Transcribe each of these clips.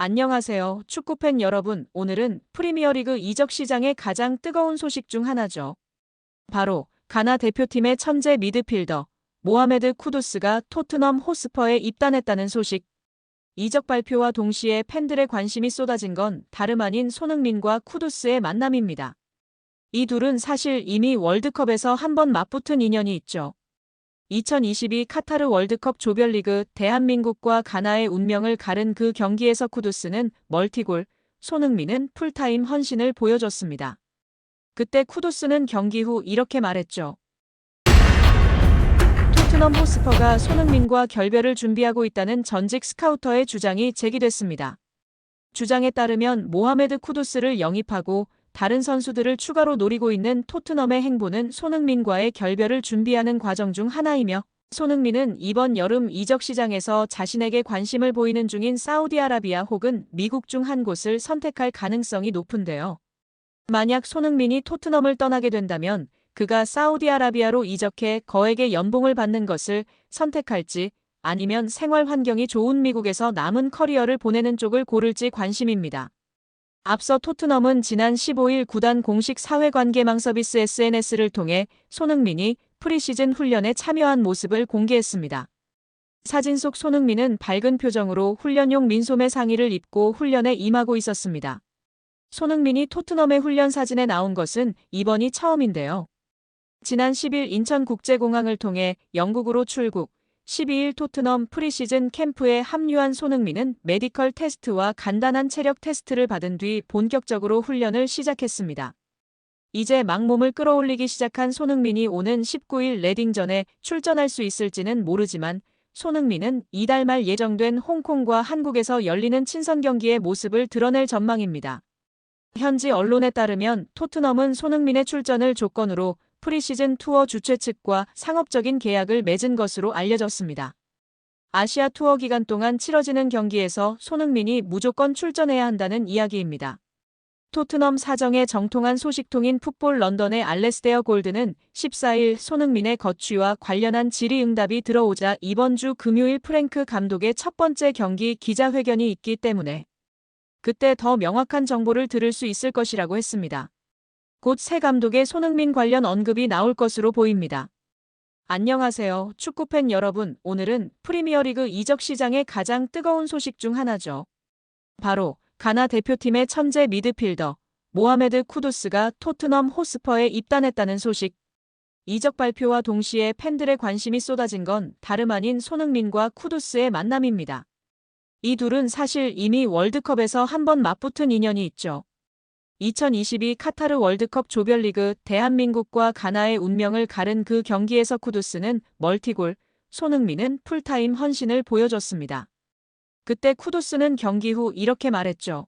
안녕하세요. 축구팬 여러분. 오늘은 프리미어리그 이적 시장의 가장 뜨거운 소식 중 하나죠. 바로 가나 대표팀의 천재 미드필더 모하메드 쿠두스가 토트넘 호스퍼에 입단했다는 소식. 이적 발표와 동시에 팬들의 관심이 쏟아진 건 다름 아닌 손흥민과 쿠두스의 만남입니다. 이 둘은 사실 이미 월드컵에서 한 번 맞붙은 인연이 있죠. 2022 카타르 월드컵 조별리그 대한민국과 가나의 운명을 가른 그 경기에서 쿠두스는 멀티골, 손흥민은 풀타임 헌신을 보여줬습니다. 그때 쿠두스는 경기 후 이렇게 말했죠. 토트넘 호스퍼가 손흥민과 결별을 준비하고 있다는 전직 스카우터의 주장이 제기됐습니다. 주장에 따르면 모하메드 쿠두스를 영입하고 다른 선수들을 추가로 노리고 있는 토트넘의 행보는 손흥민과의 결별을 준비하는 과정 중 하나이며, 손흥민은 이번 여름 이적 시장에서 자신에게 관심을 보이는 중인 사우디아라비아 혹은 미국 중 한 곳을 선택할 가능성이 높은데요. 만약 손흥민이 토트넘을 떠나게 된다면 그가 사우디아라비아로 이적해 거액의 연봉을 받는 것을 선택할지, 아니면 생활 환경이 좋은 미국에서 남은 커리어를 보내는 쪽을 고를지 관심입니다. 앞서 토트넘은 지난 15일 구단 공식 사회관계망 서비스 SNS를 통해 손흥민이 프리시즌 훈련에 참여한 모습을 공개했습니다. 사진 속 손흥민은 밝은 표정으로 훈련용 민소매 상의를 입고 훈련에 임하고 있었습니다. 손흥민이 토트넘의 훈련 사진에 나온 것은 이번이 처음인데요. 지난 10일 인천국제공항을 통해 영국으로 출국, 12일 토트넘 프리시즌 캠프에 합류한 손흥민은 메디컬 테스트와 간단한 체력 테스트를 받은 뒤 본격적으로 훈련을 시작했습니다. 이제 막 몸을 끌어올리기 시작한 손흥민이 오는 19일 레딩전에 출전할 수 있을지는 모르지만, 손흥민은 이달 말 예정된 홍콩과 한국에서 열리는 친선 경기의 모습을 드러낼 전망입니다. 현지 언론에 따르면 토트넘은 손흥민의 출전을 조건으로 프리시즌 투어 주최 측과 상업적인 계약을 맺은 것으로 알려졌습니다. 아시아 투어 기간 동안 치러지는 경기에서 손흥민이 무조건 출전해야 한다는 이야기입니다. 토트넘 사정에 정통한 소식통인 풋볼 런던의 알레스테어 골드는 14일 손흥민의 거취와 관련한 질의응답이 들어오자 이번 주 금요일 프랭크 감독의 첫 번째 경기 기자회견이 있기 때문에 그때 더 명확한 정보를 들을 수 있을 것이라고 했습니다. 곧 새 감독의 손흥민 관련 언급이 나올 것으로 보입니다. 안녕하세요. 축구팬 여러분. 오늘은 프리미어리그 이적 시장의 가장 뜨거운 소식 중 하나죠. 바로 가나 대표팀의 천재 미드필더 모하메드 쿠두스가 토트넘 호스퍼에 입단했다는 소식. 이적 발표와 동시에 팬들의 관심이 쏟아진 건 다름 아닌 손흥민과 쿠두스의 만남입니다. 이 둘은 사실 이미 월드컵에서 한 번 맞붙은 인연이 있죠. 2022 카타르 월드컵 조별리그 대한민국과 가나의 운명을 가른 그 경기에서 쿠두스는 멀티골, 손흥민은 풀타임 헌신을 보여줬습니다. 그때 쿠두스는 경기 후 이렇게 말했죠.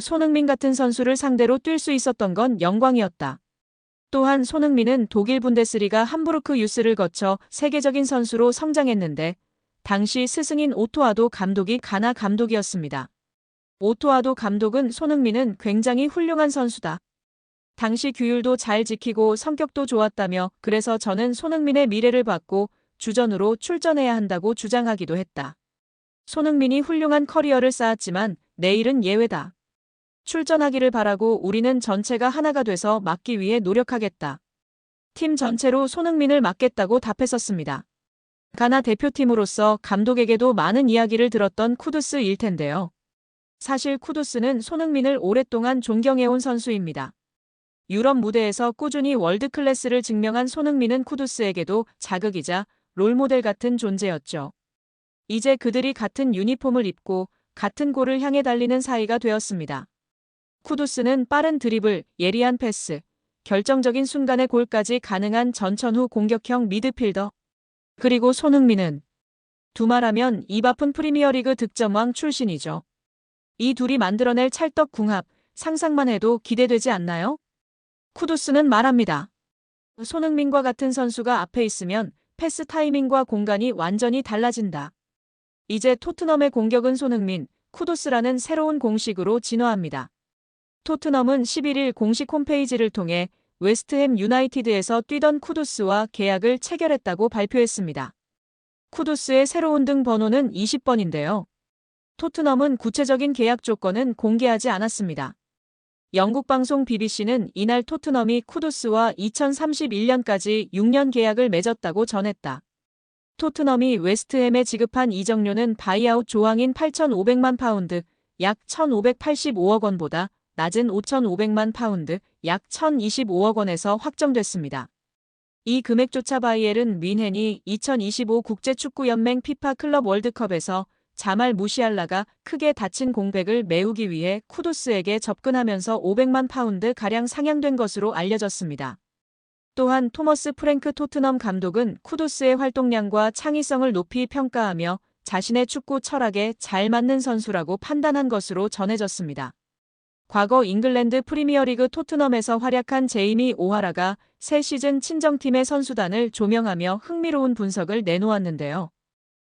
손흥민 같은 선수를 상대로 뛸 수 있었던 건 영광이었다. 또한 손흥민은 독일 분데스리가 함부르크 유스를 거쳐 세계적인 선수로 성장했는데, 당시 스승인 오토아도 감독이 가나 감독이었습니다. 오토아도 감독은 손흥민은 굉장히 훌륭한 선수다. 당시 규율도 잘 지키고 성격도 좋았다며, 그래서 저는 손흥민의 미래를 봤고 주전으로 출전해야 한다고 주장하기도 했다. 손흥민이 훌륭한 커리어를 쌓았지만 내일은 예외다. 출전하기를 바라고 우리는 전체가 하나가 돼서 막기 위해 노력하겠다. 팀 전체로 손흥민을 막겠다고 답했었습니다. 가나 대표팀으로서 감독에게도 많은 이야기를 들었던 쿠두스일 텐데요. 사실 쿠두스는 손흥민을 오랫동안 존경해온 선수입니다. 유럽 무대에서 꾸준히 월드클래스를 증명한 손흥민은 쿠두스에게도 자극이자 롤모델 같은 존재였죠. 이제 그들이 같은 유니폼을 입고 같은 골을 향해 달리는 사이가 되었습니다. 쿠두스는 빠른 드리블, 예리한 패스, 결정적인 순간에 골까지 가능한 전천후 공격형 미드필더. 그리고 손흥민은 두말하면 입 아픈 프리미어리그 득점왕 출신이죠. 이 둘이 만들어낼 찰떡궁합, 상상만 해도 기대되지 않나요? 쿠두스는 말합니다. 손흥민과 같은 선수가 앞에 있으면 패스 타이밍과 공간이 완전히 달라진다. 이제 토트넘의 공격은 손흥민, 쿠두스라는 새로운 공식으로 진화합니다. 토트넘은 11일 공식 홈페이지를 통해 웨스트햄 유나이티드에서 뛰던 쿠두스와 계약을 체결했다고 발표했습니다. 쿠두스의 새로운 등 번호는 20번인데요. 토트넘은 구체적인 계약 조건은 공개하지 않았습니다. 영국 방송 BBC는 이날 토트넘이 쿠두스와 2031년까지 6년 계약을 맺었다고 전했다. 토트넘이 웨스트햄에 지급한 이적료는 바이아웃 조항인 8,500만 파운드, 약 1,585억 원보다 낮은 5,500만 파운드, 약 1,025억 원에서 확정됐습니다. 이 금액조차 바이에른 뮌헨이 2025 국제축구연맹 피파 클럽 월드컵에서 자말 무시알라가 크게 다친 공백을 메우기 위해 쿠두스에게 접근하면서 500만 파운드가량 상향된 것으로 알려졌습니다. 또한 토머스 프랭크 토트넘 감독은 쿠두스의 활동량과 창의성을 높이 평가하며 자신의 축구 철학에 잘 맞는 선수라고 판단한 것으로 전해졌습니다. 과거 잉글랜드 프리미어리그 토트넘에서 활약한 제이미 오하라가 새 시즌 친정팀의 선수단을 조명하며 흥미로운 분석을 내놓았는데요.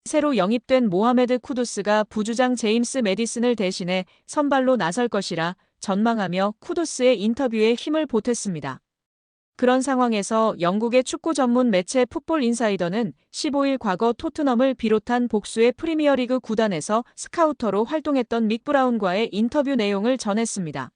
새로 영입된 모하메드 쿠두스가 부주장 제임스 매디슨을 대신해 선발로 나설 것이라 전망하며 쿠두스의 인터뷰에 힘을 보탰습니다. 그런 상황에서 영국의 축구 전문 매체 풋볼 인사이더는 15일 과거 토트넘을 비롯한 복수의 프리미어리그 구단에서 스카우터로 활동했던 믹 브라운과의 인터뷰 내용을 전했습니다.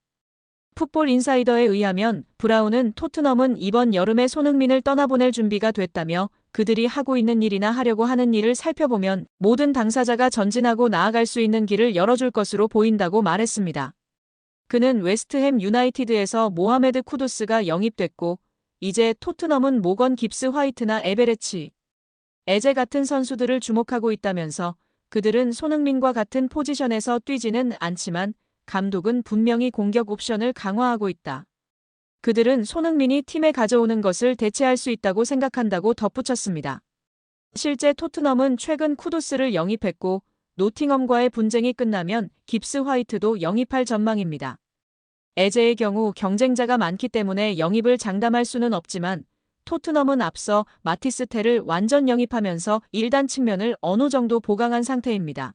풋볼 인사이더에 의하면 브라운은 토트넘은 이번 여름에 손흥민을 떠나보낼 준비가 됐다며 그들이 하고 있는 일이나 하려고 하는 일을 살펴보면 모든 당사자가 전진하고 나아갈 수 있는 길을 열어줄 것으로 보인다고 말했습니다. 그는 웨스트햄 유나이티드에서 모하메드 쿠두스가 영입됐고 이제 토트넘은 모건 깁스 화이트나 에베레치, 에제 같은 선수들을 주목하고 있다면서 그들은 손흥민과 같은 포지션에서 뛰지는 않지만 감독은 분명히 공격 옵션을 강화하고 있다. 그들은 손흥민이 팀에 가져오는 것을 대체할 수 있다고 생각한다고 덧붙였습니다. 실제 토트넘은 최근 쿠두스를 영입했고 노팅엄과의 분쟁이 끝나면 깁스 화이트도 영입할 전망입니다. 에제의 경우 경쟁자가 많기 때문에 영입을 장담할 수는 없지만 토트넘은 앞서 마티스 텔을 완전 영입하면서 일단 측면을 어느 정도 보강한 상태입니다.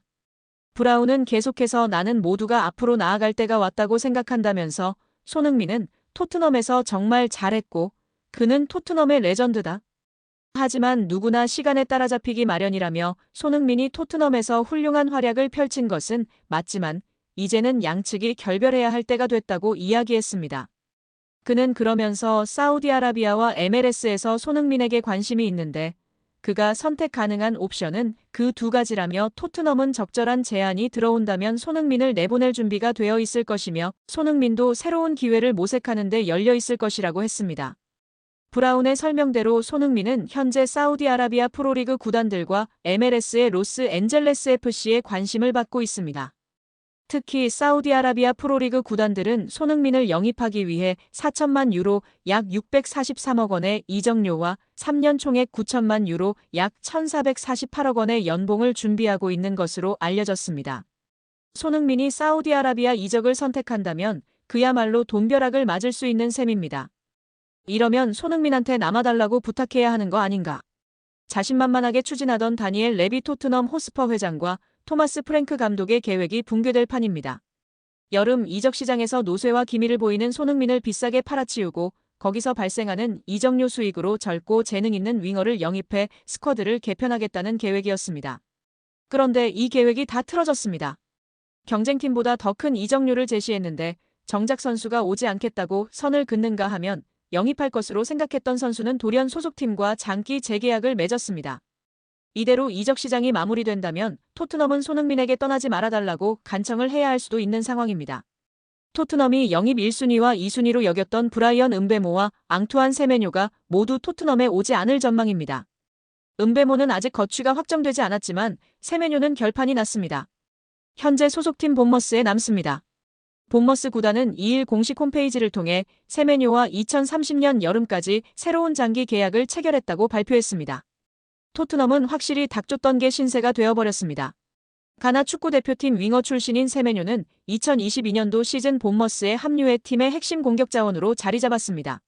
브라운은 계속해서 나는 모두가 앞으로 나아갈 때가 왔다고 생각한다면서 손흥민은 토트넘에서 정말 잘했고 그는 토트넘의 레전드다. 하지만 누구나 시간에 따라잡히기 마련이라며 손흥민이 토트넘에서 훌륭한 활약을 펼친 것은 맞지만 이제는 양측이 결별해야 할 때가 됐다고 이야기했습니다. 그는 그러면서 사우디아라비아와 MLS에서 손흥민에게 관심이 있는데 그가 선택 가능한 옵션은 그 두 가지라며 토트넘은 적절한 제안이 들어온다면 손흥민을 내보낼 준비가 되어 있을 것이며 손흥민도 새로운 기회를 모색하는 데 열려 있을 것이라고 했습니다. 브라운의 설명대로 손흥민은 현재 사우디아라비아 프로리그 구단들과 MLS의 로스앤젤레스 FC에 관심을 받고 있습니다. 특히 사우디아라비아 프로리그 구단들은 손흥민을 영입하기 위해 4천만 유로 약 643억 원의 이적료와 3년 총액 9천만 유로 약 1,448억 원의 연봉을 준비하고 있는 것으로 알려졌습니다. 손흥민이 사우디아라비아 이적을 선택한다면 그야말로 돈벼락을 맞을 수 있는 셈입니다. 이러면 손흥민한테 남아달라고 부탁해야 하는 거 아닌가? 자신만만하게 추진하던 다니엘 레비 토트넘 호스퍼 회장과 토마스 프랭크 감독의 계획이 붕괴될 판입니다. 여름 이적 시장에서 노쇠와 기미를 보이는 손흥민을 비싸게 팔아치우고 거기서 발생하는 이적료 수익으로 젊고 재능 있는 윙어를 영입해 스쿼드를 개편하겠다는 계획이었습니다. 그런데 이 계획이 다 틀어졌습니다. 경쟁팀보다 더 큰 이적료를 제시했는데 정작 선수가 오지 않겠다고 선을 긋는가 하면 영입할 것으로 생각했던 선수는 돌연 소속팀과 장기 재계약을 맺었습니다. 이대로 이적 시장이 마무리된다면 토트넘은 손흥민에게 떠나지 말아달라고 간청을 해야 할 수도 있는 상황입니다. 토트넘이 영입 1순위와 2순위로 여겼던 브라이언 음베모와 앙투안 세메뇨가 모두 토트넘에 오지 않을 전망입니다. 음베모는 아직 거취가 확정되지 않았지만 세메뇨는 결판이 났습니다. 현재 소속팀 본머스에 남습니다. 본머스 구단은 2일 공식 홈페이지를 통해 세메뇨와 2030년 여름까지 새로운 장기 계약을 체결했다고 발표했습니다. 토트넘은 확실히 닥쳤던 게 신세가 되어버렸습니다. 가나 축구대표팀 윙어 출신인 세메뇨는 2022년도 시즌 본머스에 합류해 팀의 핵심 공격 자원으로 자리 잡았습니다.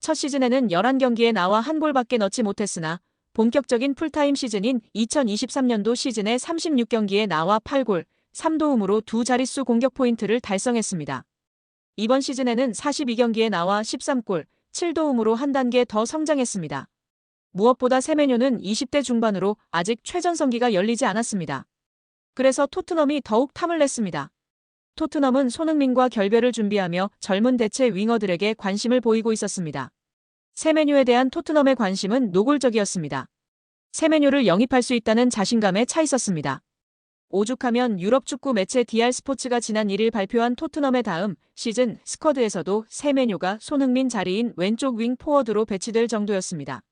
첫 시즌에는 11경기에 나와 한 골밖에 넣지 못했으나 본격적인 풀타임 시즌인 2023년도 시즌에 36경기에 나와 8골, 3도움으로 두 자릿수 공격 포인트를 달성했습니다. 이번 시즌에는 42경기에 나와 13골, 7도움으로 한 단계 더 성장했습니다. 무엇보다 세메뇨는 20대 중반으로 아직 최전성기가 열리지 않았습니다. 그래서 토트넘이 더욱 탐을 냈습니다. 토트넘은 손흥민과 결별을 준비하며 젊은 대체 윙어들에게 관심을 보이고 있었습니다. 세메뉴에 대한 토트넘의 관심은 노골적이었습니다. 세메뉴를 영입할 수 있다는 자신감에 차 있었습니다. 오죽하면 유럽 축구 매체 DR 스포츠가 지난 1일 발표한 토트넘의 다음 시즌 스쿼드에서도 세메뉴가 손흥민 자리인 왼쪽 윙 포워드로 배치될 정도였습니다.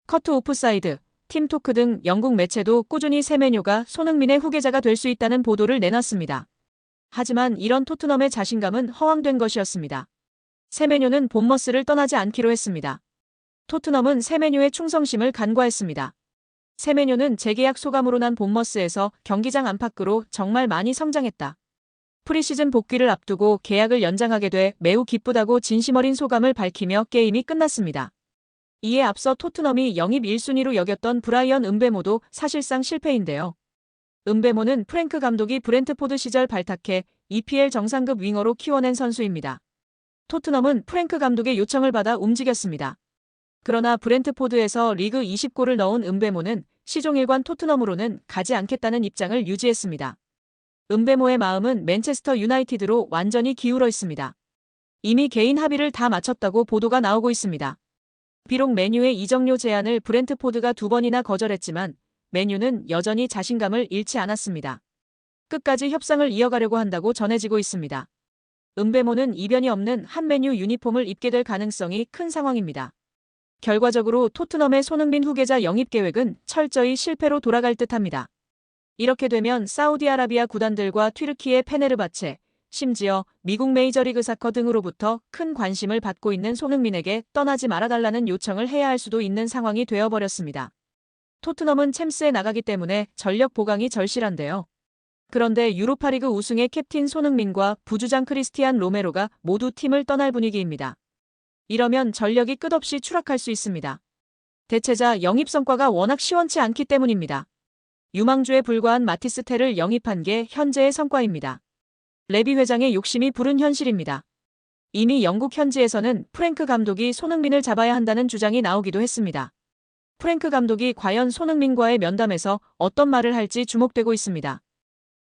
커트 오프사이드, 팀토크 등 영국 매체도 꾸준히 세메뉴가 손흥민의 후계자가 될 수 있다는 보도를 내놨습니다. 하지만 이런 토트넘의 자신감은 허황된 것이었습니다. 세메뉴는 본머스를 떠나지 않기로 했습니다. 토트넘은 세메뉴의 충성심을 간과했습니다. 세메뉴는 재계약 소감으로 난 본머스에서 경기장 안팎으로 정말 많이 성장했다. 프리시즌 복귀를 앞두고 계약을 연장하게 돼 매우 기쁘다고 진심 어린 소감을 밝히며 게임이 끝났습니다. 이에 앞서 토트넘이 영입 1순위로 여겼던 브라이언 음베모도 사실상 실패인데요. 음베모는 프랭크 감독이 브렌트포드 시절 발탁해 EPL 정상급 윙어로 키워낸 선수입니다. 토트넘은 프랭크 감독의 요청을 받아 움직였습니다. 그러나 브렌트포드에서 리그 20골을 넣은 음베모는 시종일관 토트넘으로는 가지 않겠다는 입장을 유지했습니다. 음베모의 마음은 맨체스터 유나이티드로 완전히 기울어 있습니다. 이미 개인 합의를 다 마쳤다고 보도가 나오고 있습니다. 비록 맨유의 이적료 제안을 브렌트포드가 2번이나 거절했지만 맨유는 여전히 자신감을 잃지 않았습니다. 끝까지 협상을 이어가려고 한다고 전해지고 있습니다. 음베모는 이변이 없는 한 맨유 유니폼을 입게 될 가능성이 큰 상황입니다. 결과적으로 토트넘의 손흥민 후계자 영입 계획은 철저히 실패로 돌아갈 듯합니다. 이렇게 되면 사우디아라비아 구단들과 튀르키예 페네르바체, 심지어 미국 메이저리그 사커 등으로부터 큰 관심을 받고 있는 손흥민에게 떠나지 말아달라는 요청을 해야 할 수도 있는 상황이 되어버렸습니다. 토트넘은 챔스에 나가기 때문에 전력 보강이 절실한데요. 그런데 유로파리그 우승의 캡틴 손흥민과 부주장 크리스티안 로메로가 모두 팀을 떠날 분위기입니다. 이러면 전력이 끝없이 추락할 수 있습니다. 대체자 영입 성과가 워낙 시원치 않기 때문입니다. 유망주에 불과한 마티스 텔을 영입한 게 현재의 성과입니다. 레비 회장의 욕심이 부른 현실입니다. 이미 영국 현지에서는 프랭크 감독이 손흥민을 잡아야 한다는 주장이 나오기도 했습니다. 프랭크 감독이 과연 손흥민과의 면담에서 어떤 말을 할지 주목되고 있습니다.